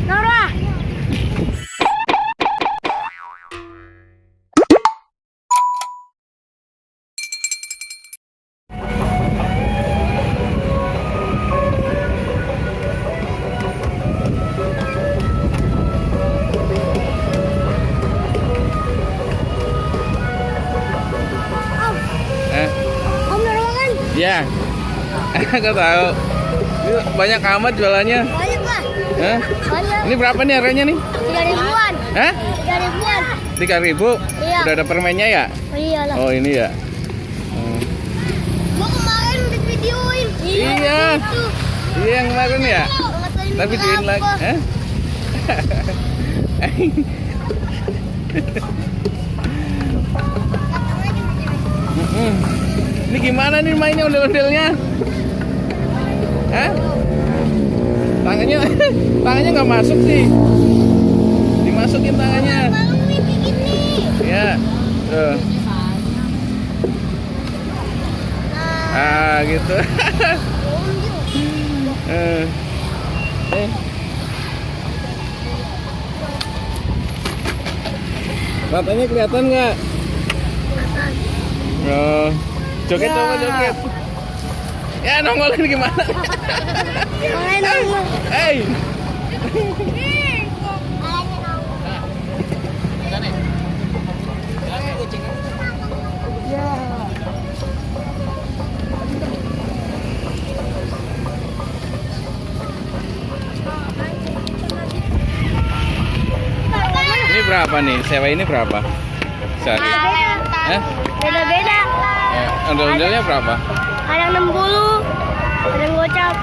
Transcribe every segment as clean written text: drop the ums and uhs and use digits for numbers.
Nora. Om Nora. Ya, aku tahu. Ini banyak amat jualannya. Banyak lah. Hah? Banyak. Ini berapa nih harganya nih? 3.000-an. Hah? 3.000-an. 3.000? Iya. Udah ada permennya ya? Oh iyalah. Oh ini ya. Gua kemarin udah videoin. Iya. Itu. Iya yang kemarin ya. Ngatain Tapi videoin lagi. apa? Hah? Ini gimana nih mainnya ondel-ondelnya? Hah? Tangannya tangannya nggak masuk sih. Dimasukin tangannya. Mau nih bikin nih. Ya. Tuh. Ah gitu. Eh. Matanya kelihatan nggak? Oh. Joget coba joget. Ya nongolin gimana? Main nongol. Hey. Ini berapa nih? Sewa ini berapa? Sehari? Hah? Beda-beda. Ondel-ondelnya berapa? Ada yang 60, ada yang gocap.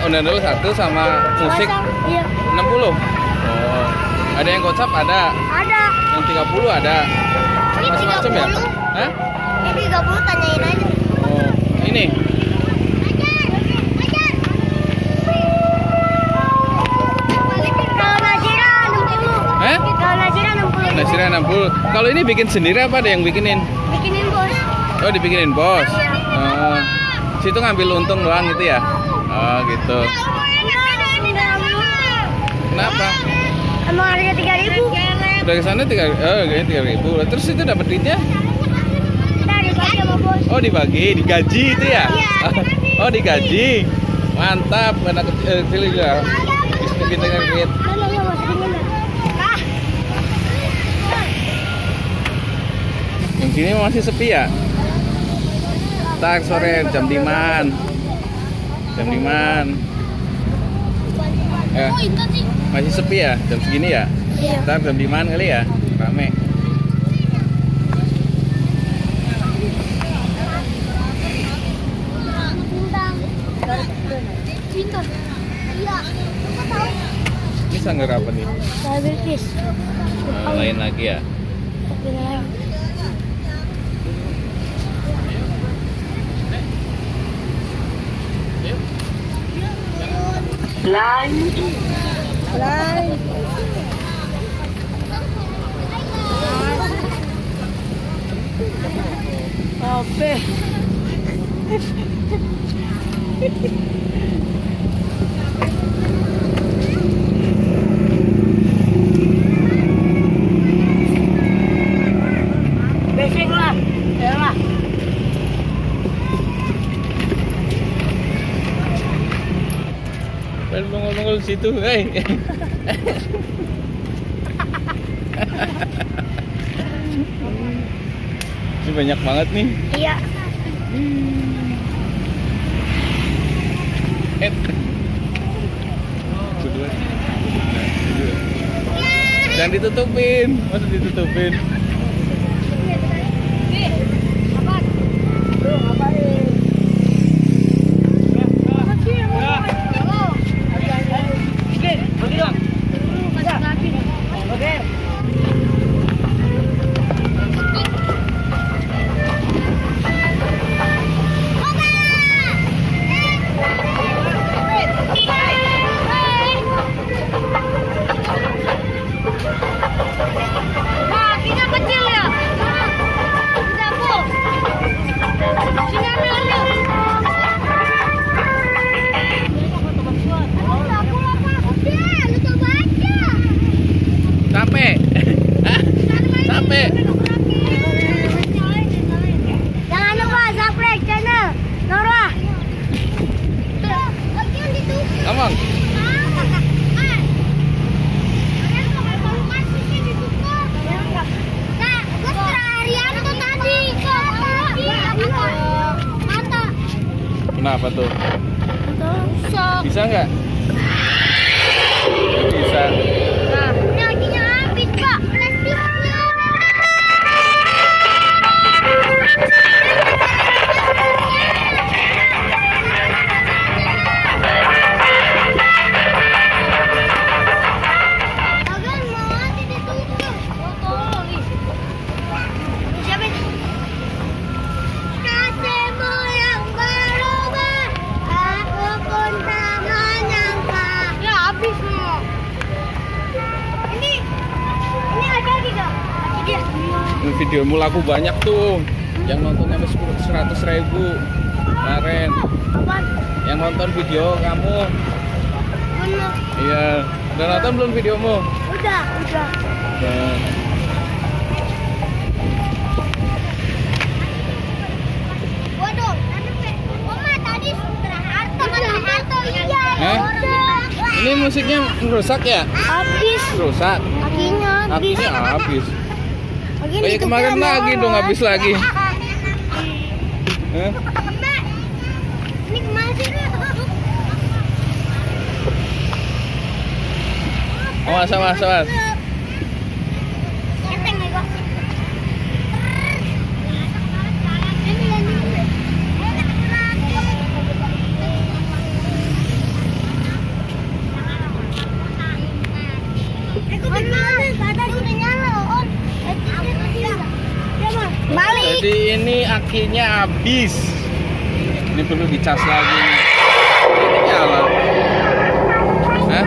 Ondel satu sama musik Iya. 60. Oh. Ada yang gocap ada. Ada. Yang 30 ada. Ini Macam-macam ya? 30. Hah? Ini 30 tanyain aja. Oh. Ini. Kalau Najira 60. Hah? Kalau Najira 60. Nasira 60. Kalau ini bikin sendiri apa ada yang bikinin? Bikinin bos. Oh, dibikinin bos. Oh. Situ ngambil untung doang gitu ya? Oh, gitu. Kenapa? Emang harga 3.000. Udah ke sana 3.000. Terus itu dapat duitnya? Dari bagi sama bos. Oh, dibagi, digaji itu ya? Oh, digaji. Mantap, anak kecil juga. Kita ngerit. Yang sini masih sepi ya? Ntar sore jam 5-an. Jam 5-an. Masih sepi ya? Jam segini ya? Iya. Ntar jam 5-an kali ya? Rame. Bintang. Iya. Tahu. Ini sanggar apa nih? Diabetes. Lain lagi ya? Tapi lain. Lain. Apa? Basic lah, ya lah. Kan nongol-nongol situ, hei. Ini banyak banget nih. Iya. Jangan ditutupin, masa ditutupin? Kita Apa tuh? Sok. Bisa nggak? Nggak bisa. Nah, ini akinya habis, Pak. Plastiknya. Bagan mau nanti ditutup. Tolong. Siapa ini? Kasihmu yang berubah, aku pun tak menyangka. Ya habis semua. Ini ada lagi gak? Dia. Videomu laku banyak tuh. Yang nonton sampai 100.000 kemarin. Apaan? Yang nonton video kamu. Bener. Iya. Udah nonton belum videomu? Udah. Udah. Waduh, Oma tadi Harto. Iya. Ini musiknya rusak ya? Habis. Rusak. Kakinya habis. Akhirnya habis. Kakinya Kayak ditutup kemarin sama lagi dong orang. habis lagi. Hah? Mbak, ini kemana sih? Awas. Enteng ya, Kak? Balik. Jadi ini akinya habis. Ini perlu dicas lagi. Ini nyala. Hah?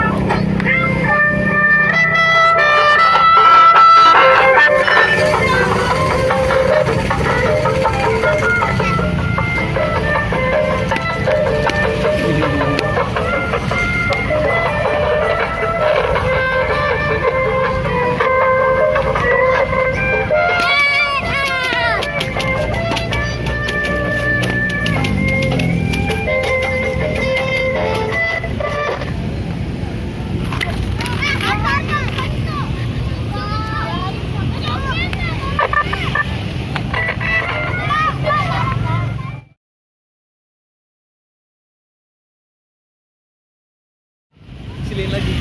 Silin lagi.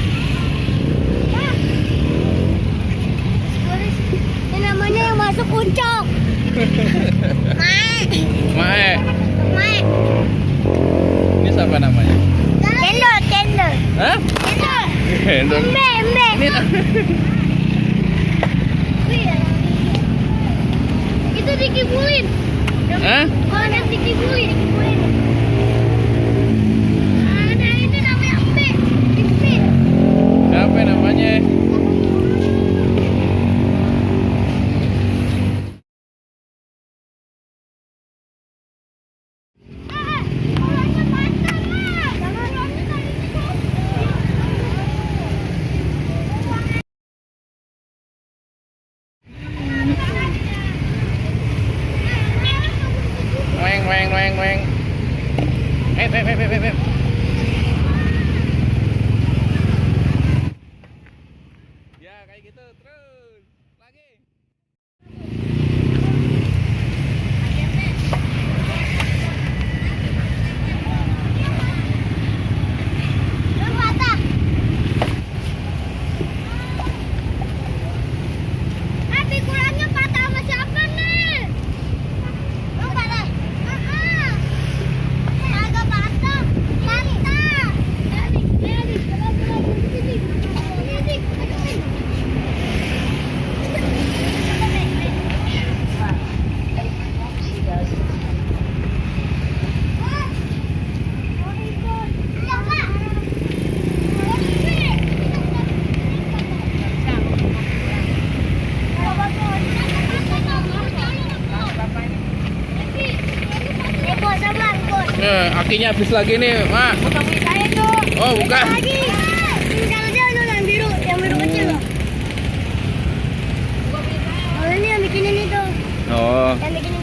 Ini namanya yang masuk puncak. Mae. Mae. Ini siapa namanya? Cendol. Hah? Cendol. Embe. Ini Itu dikibulin. Hah? Kalau ada dikibulin. Ada ini namanya embe. Dipit. Siapa namanya? Weng. Ya kayak gitu terus lagi. Patah. Kurangnya patah sama siapa nih? Lu patah? Agak patah. Akinya habis lagi nih, Mak. Saya tuh. Oh, bukan. Lagi. Yang biru kecil loh. Oh, ini yang bikin ini tuh. Oh. Yang bikin